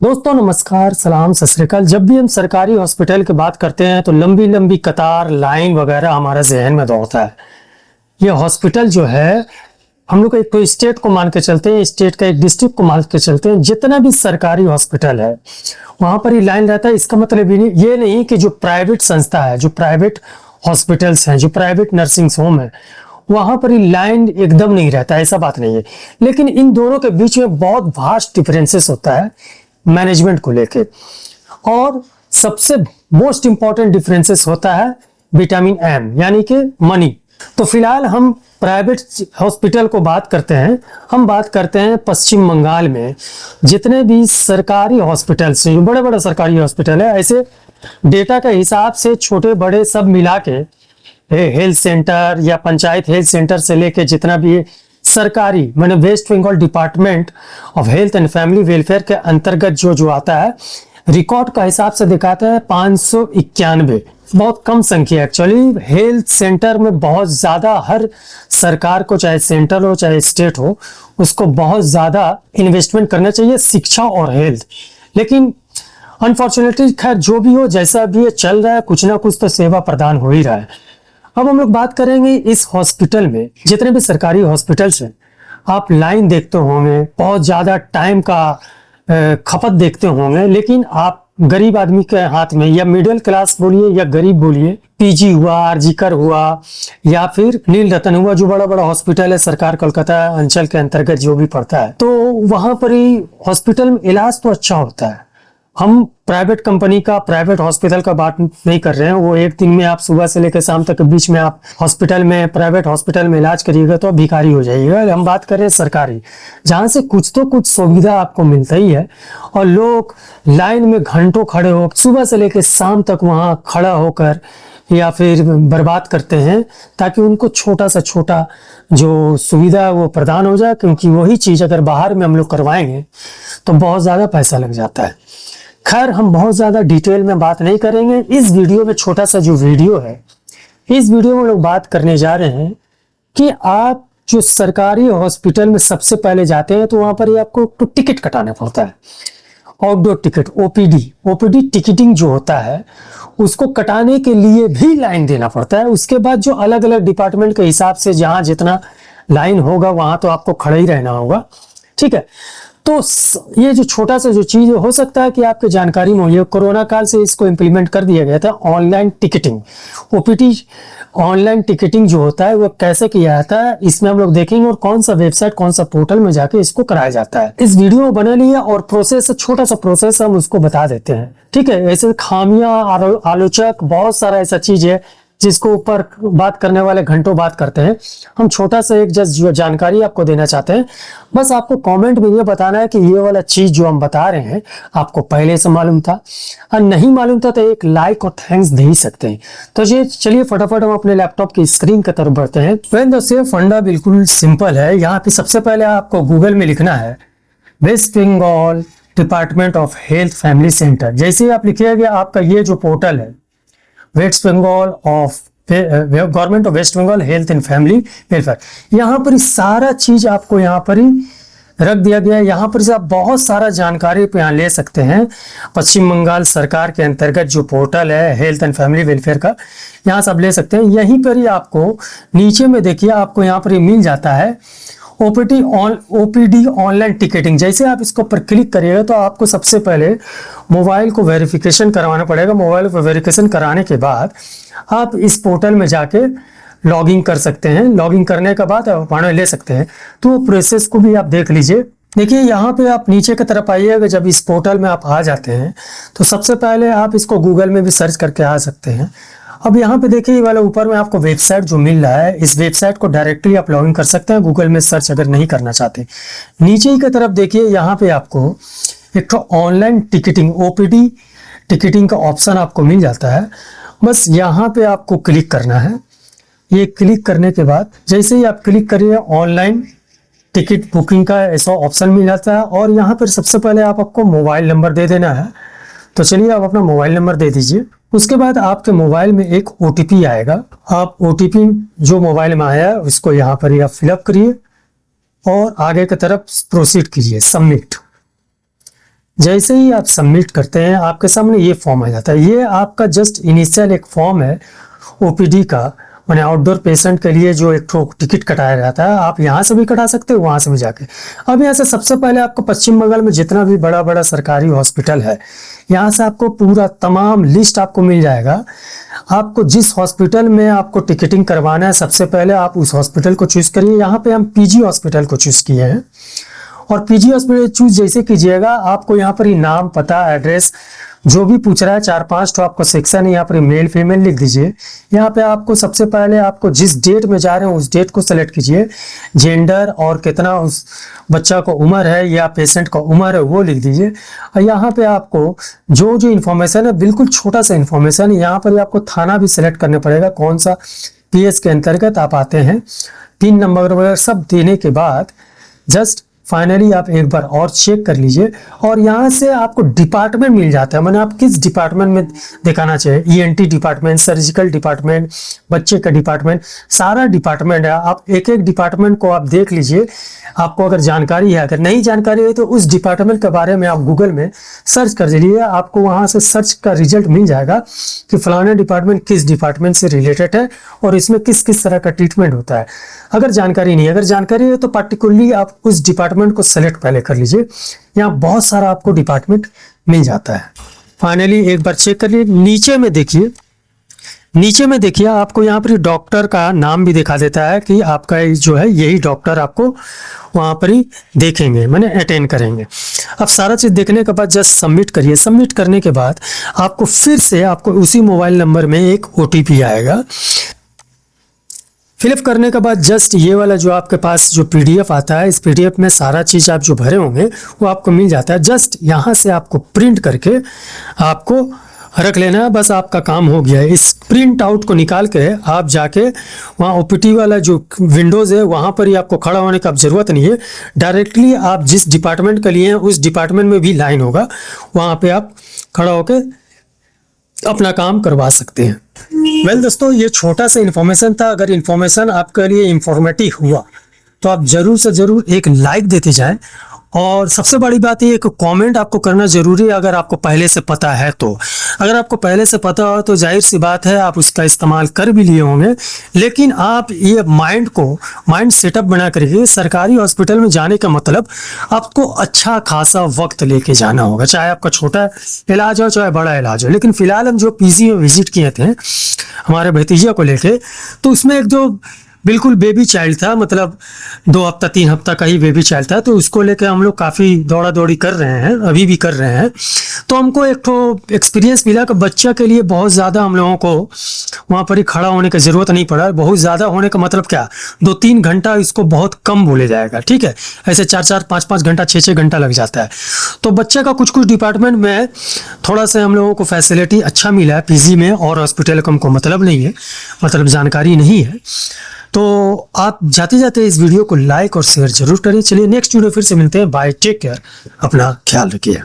दोस्तों नमस्कार, सलाम, सत श्री अकाल। जब भी हम सरकारी हॉस्पिटल की बात करते हैं तो लंबी लंबी कतार, लाइन वगैरह हमारे जहन में दौड़ता है। ये हॉस्पिटल जो है, हम लोग एक तो स्टेट को मान के चलते हैं, स्टेट का एक डिस्ट्रिक्ट को मान के चलते हैं। जितना भी सरकारी हॉस्पिटल है वहां पर ही लाइन रहता है। इसका मतलब ये नहीं कि जो प्राइवेट संस्था है, जो प्राइवेट हॉस्पिटल्स हैं, जो प्राइवेट नर्सिंग होम है, वहां पर ही लाइन एकदम नहीं रहता, ऐसा बात नहीं है। लेकिन इन दोनों के बीच में बहुत वास्ट डिफरेंसेस होता है मैनेजमेंट को लेके। और सबसे मोस्ट इंपॉर्टेंट डिफरेंसेस होता है विटामिन एम, यानी कि मनी। तो फिलहाल हम प्राइवेट हॉस्पिटल को बात करते हैं। हम बात करते हैं पश्चिम बंगाल में जितने भी सरकारी हॉस्पिटल्स हैं, बड़े बड़े सरकारी हॉस्पिटल है, ऐसे डेटा के हिसाब से छोटे बड़े सब मिला के हेल्थ सेंटर या पंचायत हेल्थ सेंटर से लेके जितना भी सरकारी, मैंने West Bengal department of health and family welfare के अंतर्गत जो आता है, रिकॉर्ड का हिसाब से दिखाता है 591। बहुत कम संख्या एक्चुअली। हेल्थ सेंटर में बहुत ज्यादा, हर सरकार को, चाहे सेंट्रल हो चाहे स्टेट हो, उसको बहुत ज्यादा इन्वेस्टमेंट करना चाहिए शिक्षा और हेल्थ। लेकिन अनफॉर्चुनेटली, खैर जो भी हो, जैसा भी ये चल रहा है, कुछ ना कुछ तो सेवा प्रदान हो ही रहा है। अब हम लोग बात करेंगे इस हॉस्पिटल में, जितने भी सरकारी हॉस्पिटल्स हैं, आप लाइन देखते होंगे, बहुत ज्यादा टाइम का खपत देखते होंगे। लेकिन आप गरीब आदमी के हाथ में, या मिडिल क्लास बोलिए या गरीब बोलिए, पीजी हुआ, आरजीकर हुआ, या फिर नील रतन हुआ, जो बड़ा बड़ा हॉस्पिटल है सरकार कोलकाता अंचल के अंतर्गत जो भी पड़ता है, तो वहां पर ही हॉस्पिटल में इलाज तो अच्छा होता है। हम प्राइवेट कंपनी का, प्राइवेट हॉस्पिटल का बात नहीं कर रहे हैं। वो एक दिन में आप सुबह से लेकर शाम तक के बीच में आप हॉस्पिटल में, प्राइवेट हॉस्पिटल में इलाज करिएगा तो भिखारी हो जाइएगा। हम बात कर रहे हैं सरकारी, जहां से कुछ तो कुछ सुविधा आपको मिलता ही है। और लोग लाइन में घंटों खड़े हो, सुबह से लेकर शाम तक वहां खड़ा होकर या फिर बर्बाद करते हैं, ताकि उनको छोटा से छोटा जो सुविधा वो प्रदान हो जाए। क्योंकि वही चीज अगर बाहर में हम लोग करवाएंगे तो बहुत ज्यादा पैसा लग जाता है। खैर, हम बहुत ज्यादा डिटेल में बात नहीं करेंगे। इस वीडियो में छोटा सा जो वीडियो है, इस वीडियो में लोग बात करने जा रहे हैं कि आप जो सरकारी हॉस्पिटल में सबसे पहले जाते हैं तो वहां पर ही आपको तो टिकट कटाना पड़ता है। आउटडोर टिकट, ओपीडी टिकटिंग जो होता है, उसको कटाने के लिए भी लाइन देना पड़ता है। उसके बाद जो अलग अलग डिपार्टमेंट के हिसाब से जहां जितना लाइन होगा वहां तो आपको खड़ा ही रहना होगा, ठीक है। तो ये जो छोटा सा जो चीज हो सकता है कि आपके जानकारी में हो, ये कोरोना काल से इसको इम्प्लीमेंट कर दिया गया था। Online ticketing, OPD online ticketing जो होता है वो कैसे किया जाता है, इसमें हम लोग देखेंगे। और कौन सा वेबसाइट, कौन सा पोर्टल में जाके इसको कराया जाता है, इस वीडियो में बना लिया। और प्रोसेस, छोटा सा प्रोसेस हम उसको बता देते हैं, ठीक है। ऐसे खामियां, आलोचक, बहुत सारा ऐसा चीज है जिसको ऊपर बात करने वाले घंटों बात करते हैं। हम छोटा सा एक जस्ट जानकारी आपको देना चाहते हैं। बस आपको कमेंट में ये बताना है कि ये वाला चीज जो हम बता रहे हैं आपको पहले से मालूम था, और नहीं मालूम था तो एक लाइक और थैंक्स दे ही सकते हैं। तो ये चलिए फटाफट हम अपने लैपटॉप की स्क्रीन की तरफ बढ़ते हैं। फ्रेंड, दोस्तों, फंडा बिल्कुल सिंपल है। यहाँ पे सबसे पहले आपको गूगल में लिखना है West Bengal department of health family centre. जैसे आप लिखिएगा, आपका ये जो पोर्टल है, West Bengal of government of West Bengal health and family welfare, यहाँ पर सारा चीज आपको यहाँ पर ही रख दिया गया है। यहाँ पर से आप बहुत सारा जानकारी पे यहाँ ले सकते हैं। पश्चिम बंगाल सरकार के अंतर्गत जो पोर्टल है हेल्थ एंड फैमिली वेलफेयर का, यहाँ से आप ले सकते हैं। यहीं पर ही आपको नीचे में देखिए, आपको यहाँ पर ही मिल जाता है ओपीडी ऑनलाइन टिकटिंग। जैसे आप इसको पर क्लिक करिएगा तो आपको सबसे पहले मोबाइल को वेरिफिकेशन करवाना पड़ेगा। मोबाइल को वेरिफिकेशन कराने के बाद आप इस पोर्टल में जाके लॉगिन कर सकते हैं। लॉगिन करने के बाद आप अपॉइंटमेंट ले सकते हैं। तो प्रोसेस को भी आप देख लीजिए। देखिए, यहाँ पे आप नीचे की तरफ आइएगा। जब इस पोर्टल में आप आ जाते हैं तो सबसे पहले आप इसको गूगल में भी सर्च करके आ सकते हैं। अब यहाँ पे देखिए, ये वाला ऊपर में आपको वेबसाइट जो मिल रहा है, इस वेबसाइट को डायरेक्टली आप लॉगिन कर सकते हैं, गूगल में सर्च अगर नहीं करना चाहते। नीचे ही की तरफ देखिए, यहाँ पे आपको एक तो ऑनलाइन टिकटिंग, ओपीडी टिकटिंग का ऑप्शन आपको मिल जाता है। बस यहाँ पे आपको क्लिक करना है। ये क्लिक करने के बाद जैसे ही आप क्लिक करिए, ऑनलाइन टिकट बुकिंग का ऐसा ऑप्शन मिल जाता है। और यहाँ पर सबसे पहले आपको मोबाइल नंबर दे देना है। तो चलिए आप अपना मोबाइल नंबर दे दीजिए। उसके बाद आपके मोबाइल में एक ओटीपी आएगा। आप ओटीपी जो मोबाइल में आया है उसको यहाँ पर ही आप फिलअप करिए और आगे की तरफ प्रोसीड कीजिए, सबमिट। जैसे ही आप सबमिट करते हैं आपके सामने ये फॉर्म आ जाता है। ये आपका जस्ट इनिशियल एक फॉर्म है ओपीडी का, मैंने आउटडोर पेशेंट के लिए जो एक टिकट कटाया जाता है। आप यहाँ से भी कटा सकते हो, वहाँ से भी जाके। अब यहाँ से सबसे पहले आपको पश्चिम बंगाल में जितना भी बड़ा बड़ा सरकारी हॉस्पिटल है, यहाँ से आपको पूरा तमाम लिस्ट आपको मिल जाएगा। आपको जिस हॉस्पिटल में आपको टिकटिंग करवाना है, सबसे पहले आप उस हॉस्पिटल को चूज करिए। यहाँ पे हम पीजी हॉस्पिटल को चूज किए हैं, और पीजी हॉस्पिटल चूज जैसे कीजिएगा, आपको यहाँ पर ही नाम, पता, एड्रेस जो भी पूछ रहा है, 4-5 तो आपको सेक्शन है, यहाँ पर मेल फीमेल लिख दीजिए। यहाँ पे आपको सबसे पहले आपको जिस डेट में जा रहे हैं उस डेट को सेलेक्ट कीजिए, जेंडर और कितना उस बच्चा को उम्र है या पेशेंट का उम्र है वो लिख दीजिए। और यहाँ पे आपको जो जो इन्फॉर्मेशन है, बिल्कुल छोटा सा इन्फॉर्मेशन, यहाँ पर आपको थाना भी सेलेक्ट करना पड़ेगा, कौन सा पीएस के अंतर्गत आप आते हैं, पिन नंबर वगैरह सब देने के बाद जस्ट फाइनली आप एक बार और चेक कर लीजिए। और यहाँ से आपको डिपार्टमेंट मिल जाता है, मैंने आप किस डिपार्टमेंट में दिखाना चाहिए, ईएनटी डिपार्टमेंट, सर्जिकल डिपार्टमेंट, बच्चे का डिपार्टमेंट, सारा डिपार्टमेंट है। आप एक एक डिपार्टमेंट को आप देख लीजिए। आपको अगर जानकारी है, अगर नहीं जानकारी है तो उस डिपार्टमेंट के बारे में आप गूगल में सर्च कर लीजिए। आपको वहाँ से सर्च का रिजल्ट मिल जाएगा कि फलाने डिपार्टमेंट किस डिपार्टमेंट से रिलेटेड है और इसमें किस किस तरह का ट्रीटमेंट होता है। अगर जानकारी नहीं है, अगर जानकारी है तो पर्टिकुलरली आप उस डिपार्टमेंट को सेलेक्ट पहले कर लीजिए। यहाँ बहुत सारा आपको डिपार्टमेंट मिल जाता है। फाइनली एक बार चेक कर लीजिए। नीचे में देखिए आपको यहाँ पर डॉक्टर का नाम भी दिखा देता है कि आपका जो है यही डॉक्टर आपको वहाँ पर ही देखेंगे, माने अटेंड करेंगे। अब सारा चीज़ देखने के बाद जस्ट सबमिट करिए। सबमिट करने के बाद आपको फिर से आपको उसी मोबाइल नंबर में एक ओटीपी आएगा। फिलअप करने के बाद जस्ट ये वाला जो आपके पास जो पीडीएफ आता है, इस पीडीएफ में सारा चीज़ आप जो भरे होंगे वो आपको मिल जाता है। जस्ट यहाँ से आपको प्रिंट करके आपको रख लेना है, बस आपका काम हो गया है। इस प्रिंट आउट को निकाल के आप जाके वहाँ ओपीटी वाला जो विंडोज़ है वहाँ पर ही आपको खड़ा होने का अब ज़रूरत नहीं है। डायरेक्टली आप जिस डिपार्टमेंट के लिए हैं उस डिपार्टमेंट में भी लाइन होगा, वहाँ पे आप खड़ा होकर अपना काम करवा सकते हैं। वेल दोस्तों, ये छोटा सा इन्फॉर्मेशन था। अगर इन्फॉर्मेशन आपके लिए इंफॉर्मेटिव हुआ तो आप ज़रूर से ज़रूर एक लाइक देते जाएं, और सबसे बड़ी बात ये एक कमेंट आपको करना जरूरी है अगर आपको पहले से पता है तो। अगर आपको पहले से पता हो तो जाहिर सी बात है आप उसका इस्तेमाल कर भी लिए होंगे, लेकिन आप ये माइंड सेटअप बना करके सरकारी हॉस्पिटल में जाने का मतलब आपको अच्छा खासा वक्त लेके जाना होगा, चाहे आपका छोटा इलाज हो चाहे बड़ा इलाज हो। लेकिन फिलहाल हम जो पीजी में विजिट किए थे हमारे भतीजे को लेके, तो उसमें एक जो बिल्कुल बेबी चाइल्ड था, मतलब 2 हफ्ता 3 हफ्ता का ही बेबी चाइल्ड था, तो उसको लेकर हम लोग काफ़ी दौड़ा दौड़ी कर रहे हैं, अभी भी कर रहे हैं। तो हमको एक तो एक्सपीरियंस मिला कि बच्चा के लिए बहुत ज़्यादा हम लोगों को वहाँ पर ही खड़ा होने की ज़रूरत नहीं पड़ा। बहुत ज़्यादा होने का मतलब क्या, 2-3 घंटा इसको बहुत कम बोले जाएगा, ठीक है। ऐसे 4-4 5-5 घंटा 6-6 घंटा लग जाता है। तो बच्चे का कुछ डिपार्टमेंट में थोड़ा सा हम लोगों को फैसिलिटी अच्छा मिला है पीजी में, और हॉस्पिटल का हमको मतलब नहीं है, मतलब जानकारी नहीं है। तो आप जाते जाते इस वीडियो को लाइक और शेयर जरूर करें। चलिए नेक्स्ट वीडियो फिर से मिलते हैं। बाय, टेक केयर, अपना ख्याल रखिए।